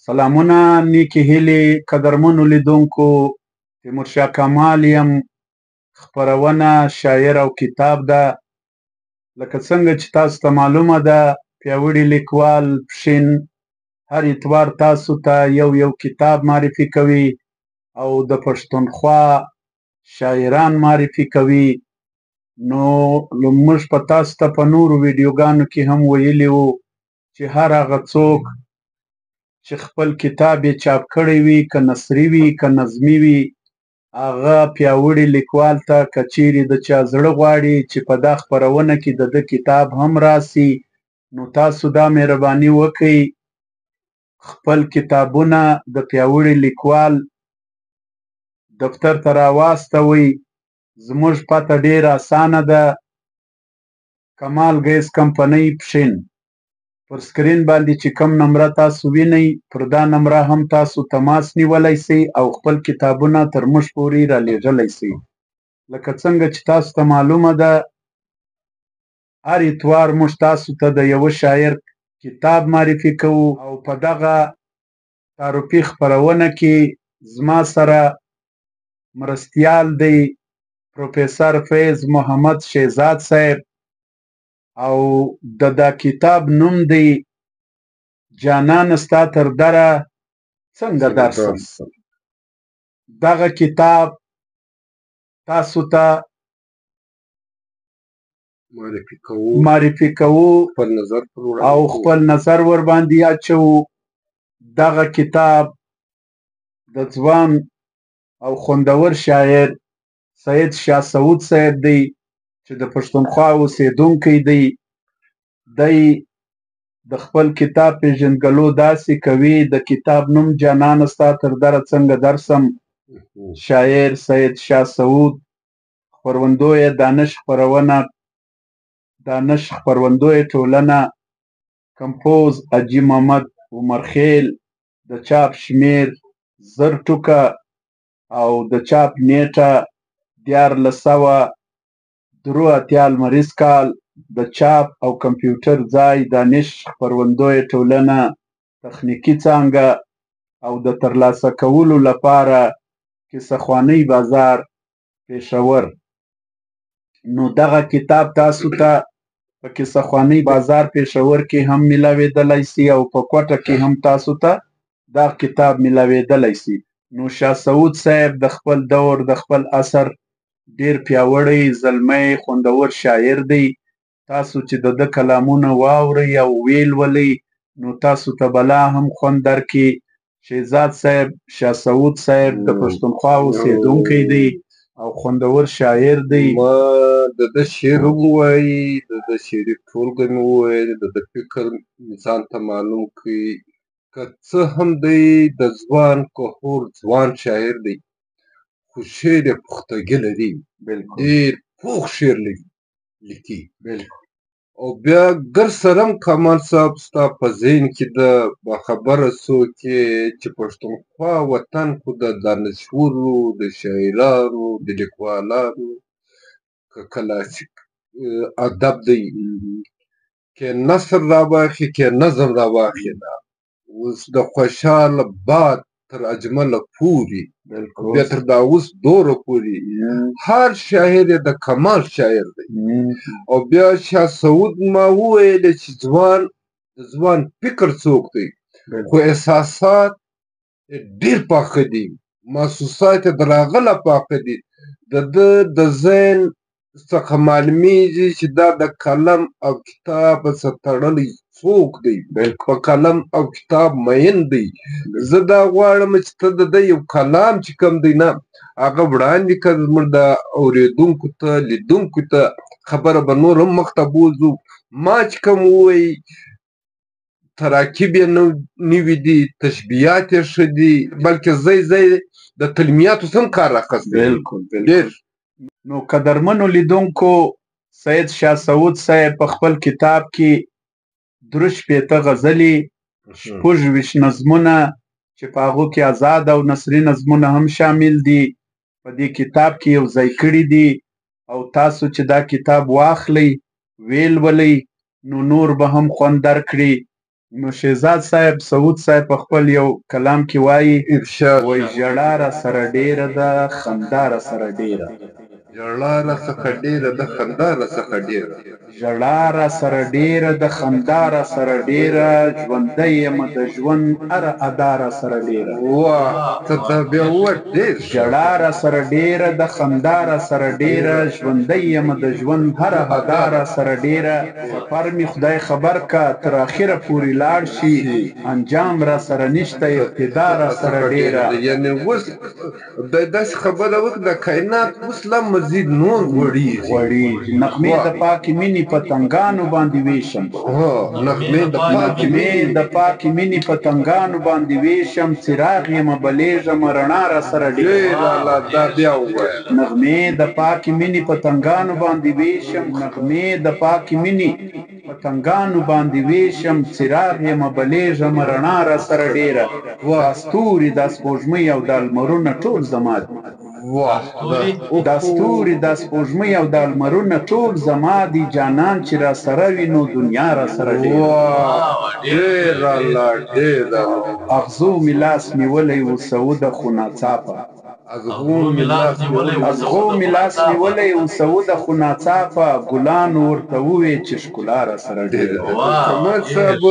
سلامونه نیکی هیلې قدرمنو لیدونکو، تیمورشاه کمال یم. خپرونه شاعر او کتاب ده. لکه څنګه چې تاسو ته معلومه ده، پیاوړي لیکوال پښین هر اتوار تاسو ته یو کتاب معرفي کوي او د پښتونخوا شاعران معرفي کوي. نو موږ په تاسو ته په نورو ویډیوګانو کې هم ویلي وو چې هر هغه څوک چې خپل کتاب یې چاپ کړی وي، که نثري وي که نظمي وي، هغه پیاوړي لیکوال ته که چیرې د چا زړه غواړي چې په دا خپرونه کې د ده کتاب هم راسي، نو تاسو دا مهرباني وکئ، خپل کتابونه د پیاوړي لیکوال دفتر ته راواستوئ. زموږ پته ډېره اسانه ده، کمال ګیس کمپنۍ پښین. پر سکرین باندې چې کوم نمره تاسو وینئ، پر دا نمره هم تاسو تماس نیولی سئ او خپل کتابونه تر موږ پورې رالیږلی سئ. لکه څنګه چې تاسو ته معلومه ده، هر اتوار موږ تاسو ته د یوه شاعر کتاب معرفي کوو او په دغه تعارفي خپرونه کې زما سره مرستیال دی پروفیسر فیض محمد شهزاد صاحب، او د دا کتاب نوم دی جانان ستا تر دره څنګه درسم. دغه کتاب تاسو ته معرفي کوو او خپل نظر ور باندې اچوو. دغه کتاب د ځوان او خوندور شاعر سید شاه سعود صاحب دی چې د پښتونخوا اوسېدونکی دی. دی د خپل کتاب پیژندګلو داسې کوي، د کتاب نوم جانان ستا تر دره څنګه درسم. شاعر سید شاه سعود، خپروندویه دانش خپرونه، دانش خپروندویه ټولنه، کمپوز حاجي محمد عمرخیل، د چاپ شمیر 1000 ټوکه او د چاپ نیټه 1483 لمریز کال. د چاپ او کمپیوټر ځای دانش خپروندویه ټولنه، تخنیکي څانګه، او د ترلاسه کولو لپاره کیسهخوانۍ بازار پېښور. نو دغه کتاب تاسو ته په کیسهخوانۍ بازار پېښور کې هم میلاوېدلی سي او په کوټه کې هم تاسو ته دا کتاب میلاوېدلی سي. نو شاه سعود صاحب د خپل دور د خپل عصر ډېر پیاوړی زلمی خوندور شاعر دی. تاسو چې د ده کلامونه واورئ او ویلولئ، نو تاسو ته به لا هم خوند درکړي. شهزاد صاحب، شاه سعود صاحب د پښتونخوا اوسېدونکی دی او خوندور شاعر دی. ما د ده شعر هم ووایي، د ده شعري ټولګه مې وویل، د ده فکر انسان ته معلوم کړي. که څه هم دی د ځوان کهول ځوان شاعر دی، خو شعر یې پختګي لري، ډېر پوخ شعر لیکي. او بیا ګر سره هم کمال صاحب ستا په ذهن کې ده، باخبره څوک یې چې پښتونخوا وطن خو د دانشورو، د شاعرانو، د لیکوالانو که کلاسیک ادب دی، که نثر راواخلي که نظم راواخلي، اوس د خوشحاله باد تر اجمله پورې، بیا تر داوود دوره پورې هر شاعر یې د کمال شاعر دی. او بیا شاه سعود ما وویل چې د ځوان فکر څوک دی، خو احساسات ډېر پاخه دي، محسوسات یې د راغله پاخه دي. د ده د ذهن څخه معلومیږي چې دا د قلم او کتاب څخه تړلی څوک دی، په قلم او کتاب مین دی. زه دا غواړم چې ته د ده یو کلام چې کوم دی نه، هغه وړاندې کړه زموږ د اورېدونکو ته، لیدونکو ته. خبره به نور هم مخته بوځو. ما چې کوم ووایي تراکیب یې نوي دي، تشبیهات یې ښه دي، بلکې ځای د کلمیاتو سم کار اخیستی. ډېر. نو قدرمنو لیدونکو، سید شاه سعود صاحب په خپل کتاب کې 63 غزلې، 26 نظمونه چې په هغو کې آزاد او نثري نظمونه هم شامل دي، په دې کتاب کې یو ځای کړي دي. او تاسو چې دا کتاب واخلئ، ویلولئ، نو نور به هم خوند درکړي. نو شهزاد صاحب سعود صاحب په خپل یو کلام کې وایي ارشاد وایي ژړا را سره ډیره ده خندا را سره ډیره ژړا راڅخه ډېره ده خندا راڅخه ډېره ژړا را سره ډیره د خندا را سره ډیره ژوندی یم د ژوند هره ادا را سره ډیره واه ته دا بیا ووایه ډېر ښه ژړا را سره ډیره د خندا را سره ډیره ژوندی یم د ژوند هره ادا را سره ډیره سفر می خدای خبر کا تر اخره پورې لاړ شي انجام را سره نشته ابتدا را سره ډیره یعنې اوس دا داسې خبره وکړه د کائنات اوس لا مزید نور غوړېږي نغمې د پاکې مینې پتنګانو باندې ویشم نغمې د پاکې مینې پتنګانو باندې ویشم څراغ یمه بلیږم رڼا را سره ډیره دا بیا ووایه نغمې د پاکې مینې پتنګانو باندې ویشم نغمې د پاکې مینې پتنګانو باندې ویشم څراغ یمه بلیږم رڼا را سره ډیره دا ستوري دا سپوږمۍ او دا لمرونه ټول زما دي دا ستوري دا سپوږمۍ او دا لمرونه ټول زما دي جانان چې را سره وي نو دنیا را سره ډېره اغزو مې لاس نیولی و سعوده خو ناڅاپه اغزو مې لاس نیولی و سعوده خو ناڅاپه ګلانو ورته وویل چې ښکلا را سره ډېره کمال صاحب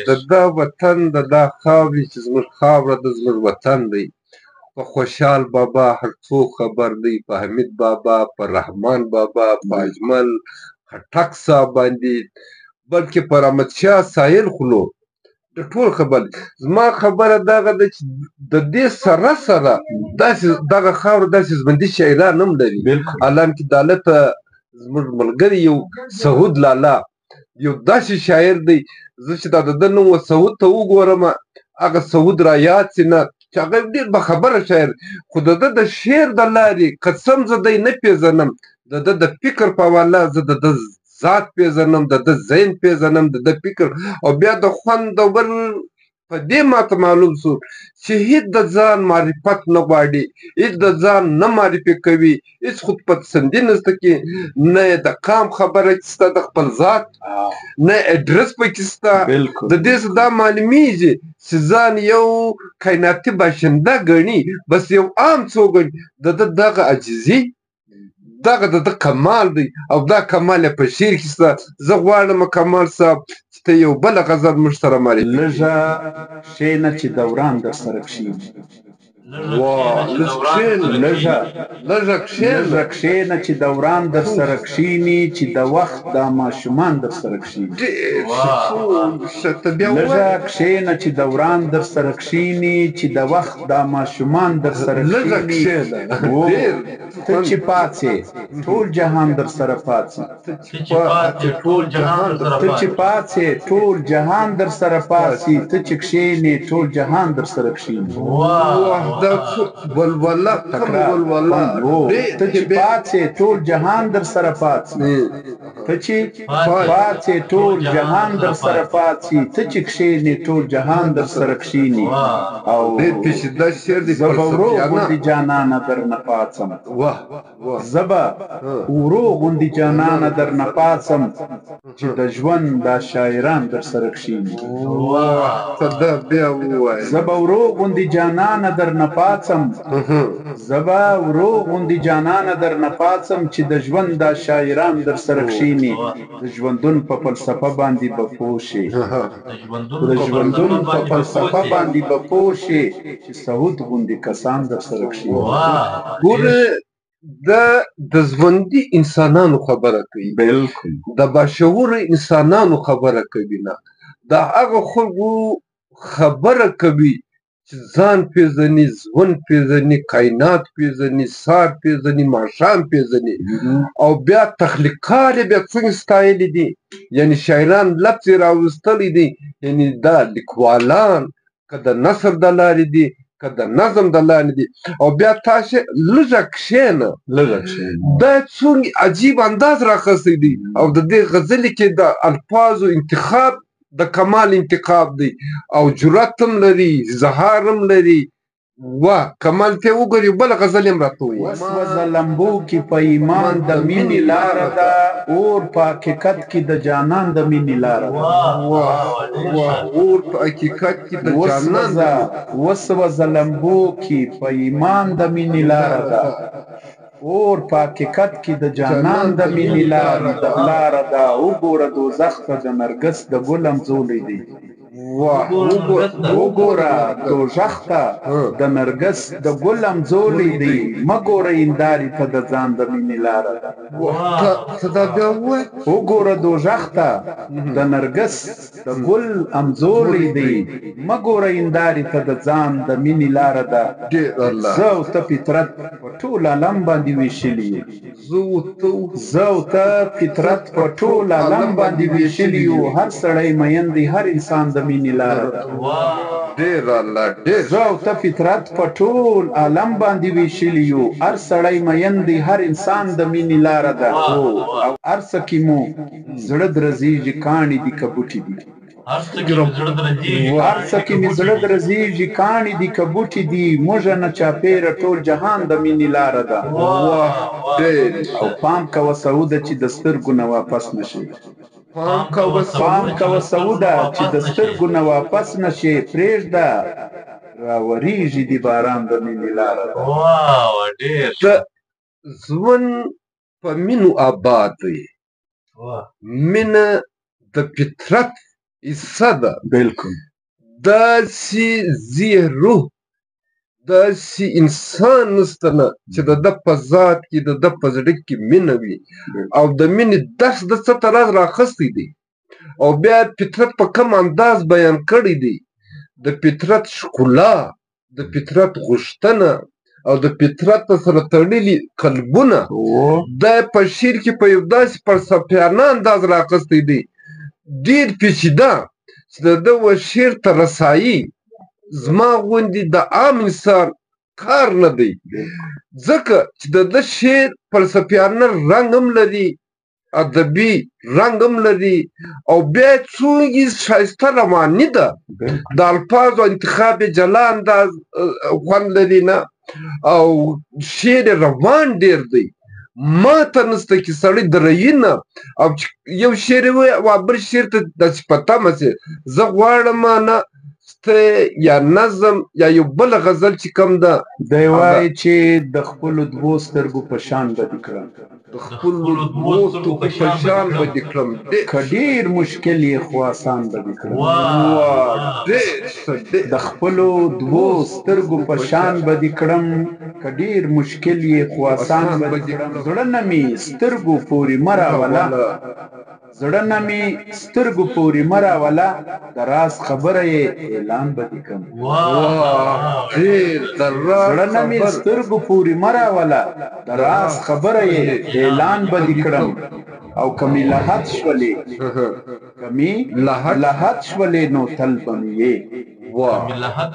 د دا وطن د دا خاورې چې زموږ خاوره د زموږ وطن دی په خوشحال بابا هر څوک خبر دی په حمید بابا په رحمان بابا په اجمل خټک صاحب باندې بلکې پر احمد شاه سایل خلو د ټول خبر زما خبره دغه ده چې د دې سره سره داسې دغه خاوره داسې ژوندي شاعران هم لري الان کې دالته زموږ ملګری یو سعود لالا یو داسې شاعر دی زه چې دا د ده نوم و سعود ته وګورم هغه سعود را یاد سي نه چې هغه ډېر باخبره شاعر خو د ده د شعر د لارې قسم زه دی نه پېژنم د ده د فکر په حواله زه د ده ذات پېژنم د ده ذهن پېژنم د ده فکر او بیا د خوند بل په دې ماته معلوم سو چې هېڅ د ځان معرفت نه غواړي هېڅ د ځان نه معرفي کوي هېڅ خودپسندي نشته کې نه یې د قام خبره شته د خپل ذات نه اډرس پکې شته د دې څه دا معلومیږي چې ځان یو کائناتي باشنده ګڼي بس یو عام څوک ګڼي د ده دغه عاجزي دغه د ده کمال دی او دا کمال یې په شعر کې شته زه غواړم کمال صاحب چې ته یو بله غزل موږ سره معرفي لږه کښېنه چې دوران در سره کښېني لږه کښېنه چې دوران در سره کښېني چې د وخت دا ماشومان در سره کښېني لږه کښېنه چې دوران در سره کښېني چې د وخت دا ماشومان در سره کښېني ته چې پاڅې ټول جهان در سره پاڅي ته چې پاڅې ټول جهان در سره پاڅي ته چې کښېنې ټول جهان در سره کښېني ولوله ته چې پاڅې ټول جهان در سره پاڅي ته چې پاڅې ټول جهان در سره پاڅي ته چې کښېنې ټول جهان در سره کښېني او زه به ورو غوندې جانانه درنه پاڅم زه به ورو غوندې جانانه درنه پاڅم چې د ژوند دا شاعران در سره کښېني زه به ورو غوندې جانانه درنه پاڅم زه به ورو غوندې جانانه درنه پاڅم چې د ژوند دا شاعران در سره کښېني د ژوندون په فلسفه باندې به پوه شې د ژوندون په فلسفه باندې به پوه شې چې سعود غوندې کسان در سره کښېني ګوره د ژوندي انسانانو خبره کوي بالکل د باشعوره انسانانو خبره کوي نه د هغه خلکو خبره کوي چې ځان پېژني ژوند پېژني کائنات پېژني سهار پېژني ماښام پېژني او بیا تخلیقکار یې بیا څنګه ستایلي دي یعنې شاعران لفظ یې راویستلی دی یعنې دا لیکوالان که د نثر د لارې دي که د نظم د لارې دي او بیا تاسې لږه کښېنه دا څومره عجیب انداز راخستی دی او د دې غزلې کې د الفاظو انتخاب د کمال انتخاب دی او جرأت هم لري اظهار هم لري واه کمال ته وګوري بل غزل هم راته وایي وسوځه لمبو کې په ایمان د مینې لاره ده اور په حقیقت کې د جانان د مینې لاره ده واه اور په حقیقت کې د جانان وسوځه لمبو کې په ایمان د مینې لاره ده اور په حقیقت کې د جانان د مینې لاره ده وګوره دوزخ ته د نرګس د ګل همزولی دی وګوره دوزخ ته د نرګس د ګل همزولی دی مه ګوره هندارې ته د ځان د مینې لاره ده وګوره دوزخ ته د نرګس د ګل همزولی دی مه ګوره هندارې ته د ځان د مینې لاره ده زه او ته فطرت په ټول عالم باندې ویشلي یو زه او ته فطرت په ټول عالم باندې ویشلي یو هر سړی مین دی هر انسان د مینې لاره ده زه او ته فطرت په ټول عالم باندې ویشلي یو هر سړی مین دی هر انسان د مینې لاره ده او هر څه کې مو زړه درزیږي کاڼي دي که بوټي دي هر څه کې مې زړه درزیږي کاڼي دي که بوټي دي موږه نه چاپېره ټول جهان د مینې لاره ده او پام کوه سعوده چې د سترګو نه واپس نشي پام کوه سعوده چې د سترګو نه واپس نشي پرېږده راورېږي د باران د مینې لاره ده ژوند په مینو آباد دی مینه د فطرت حصه ده بلکل داسې ذهن روح داسې انسان نسته نه چې د ده په ذات کې د ده په زړه کې مینه وي او د مینې درس د څه طرز راخستی دی او بیا فطرت په کم انداز بیان کړی دی د فطرت ښکلا د فطرت غوښتنه او د فطرت سره تړلي قلبونه دا په شعر کې په یو داسې فلسفیانه انداز راخستی دی ډېر پیچیده چې د ده و شعر ته رسایي زما غوندې د عام انسان کار نه دی ځکه چې د ده شعر فلسفیانه رنګ هم لري ادبي رنګ هم لري او بیا څومره ښایسته رواني ده د الفاظو انتخاب یې جلا انداز خوند لري نه او شعر روان ډېر دی ما ته نسته چې سړی درایي نه او یو شعر وایي او بل شعر ته داسې په تمه سي زه غواړم نه یا نظم یا یو بل غزل چې کوم ده دی وایي چې د خپلو دوو سترګو په شان به دې کړم د خپلو دوو سترګو په شان به دې کړم که ډېر مشکل یې خو آسان به دې کړم د خپلو دوو سترګو په شان به دې کړم که ډېر مشکل یې خو آسان به دې کړم زړه نه مې سترګو پورې مه راوله زړه نه مې سترګو پورې مه راوله د راز خبره یې اعلان به دې کړم زړه نه مې سترګو پورې مه راوله د راز خبره یې اعلان به دې کړم او که مې لحد شولې که مې لحد شولې نو تل به مې یې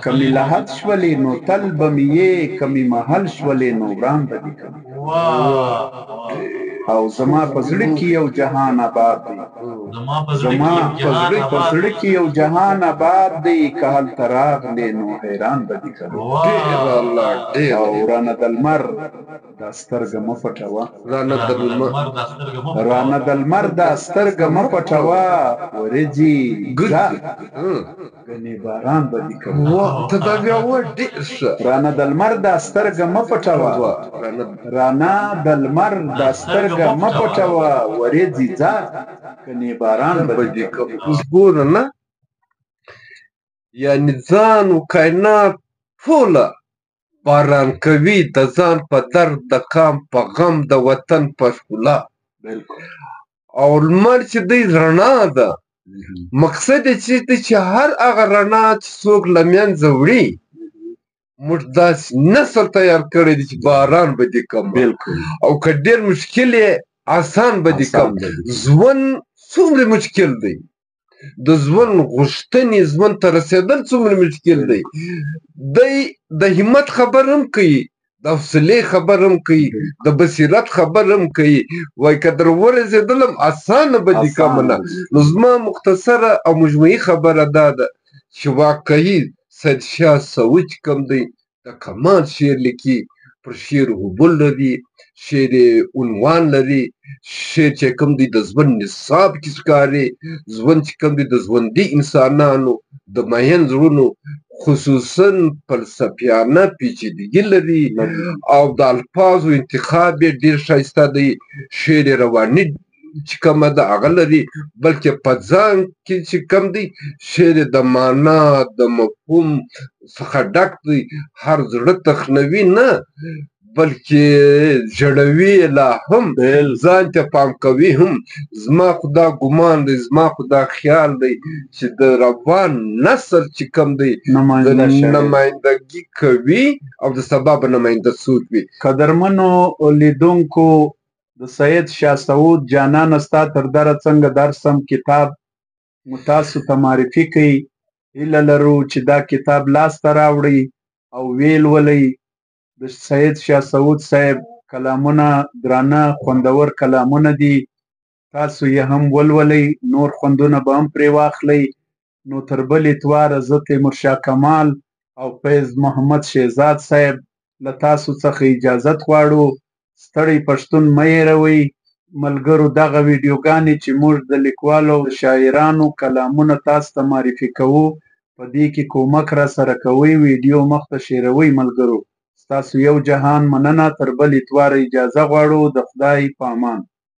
که مې لحد شولې نو تل به مې یې که مې محل شولې نو وران به دې کړم او زما په زړه کې یو جهان آباد دی زما په زړه کې یو جهان آباد دی که هلته راغلې نو حیران به دې کړم او رانه د لمر دا سترګه مه پټوه رانه د لمر دا سترګه مه پټوه ورځې ځه ګنې باران به دې کړم رانه د لمر دا سترګه مه پټوه رانه د لمر دا سترګه مه پټوه ورځې ځه ګنې باران به دې کړم اوس ګوره نه یعنې ځان و کائنات ټوله باران کوي د ځان په درد د قام په غم د وطن په ښکلا او لمر چې دی رڼا ده مقصد یې چې هر هغه رڼا چې څوک له منځه وړي موږ داسې نسل تیار کړی دی چې باران به دې کم او که ډېر مشکل یې آسان به دې کم ژوند څومره مشکل دی د ژوند غوښتنې ژوند ته رسېدل څومره مشکل دی دی د همت خبر هم کوي د حوصلې خبر هم کوي د بصیرت خبر هم کوي وایي که در ورسېدلم اسانه به دې کمه نه نو زما مختصره او مجموعي خبره دا ده چې واقعي سید شاه سوچ کوم دی د کمال شعر لیکي، پر شعر غبل لري، شعر عنوان لري، شعر چې کوم دی د ژوند نصاب کې ښکاري، ژوند چې کوم دی د ژوندي انسانانو د مین زړونو خصوصا فلسفیانه پیچیدګي لري او د الفاظو انتخاب یې ډېر ښایسته دی. شعر رواني چې کومه ده هغه لري، بلکې په ځان کې چې کوم دی شعر د معنا د مفهوم څخه ډک دی. هر زړه تخنوي نه بلکې ژړوي لا هم، ځان ته پام کوي هم. زما خو دا ګمان دی، زما خو دا خیال دی چې د روان نسل چې کوم دی د نمایندګي کوي او د سبا به نماینده څوک وي. قدرمنو لیدونکو، د سید شاه سعود جانانه ستا تر دره څنګه درسم کتاب مو تاسو ته معرفي کوي. هیله لرو چې دا کتاب لاسته راوړئ او ویې لولئ. د سید شاه سعود صاحب کلامونه درانه خوندور کلامونه دي، تاسو یې هم ولولئ، نور خوندونه به هم پرې واخلئ. نو تر بل اتواره زه تیمورشاه کمال او فیض محمد شهزاد صاحب له تاسو څخه اجازت غواړو. ستړی پښتون مه هېروئ ملګرو، دغه ویډیوګانې چې موږ د لیکوالو او شاعرانو کلامونه تاسو ته معرفي کوو په دې کې کومک را سره کوئ، ویډیو مخ ته شیروئ. ملګرو ستاسو یو جهان مننه. تر بل اتواره اجازه غواړو. د خدای په امان.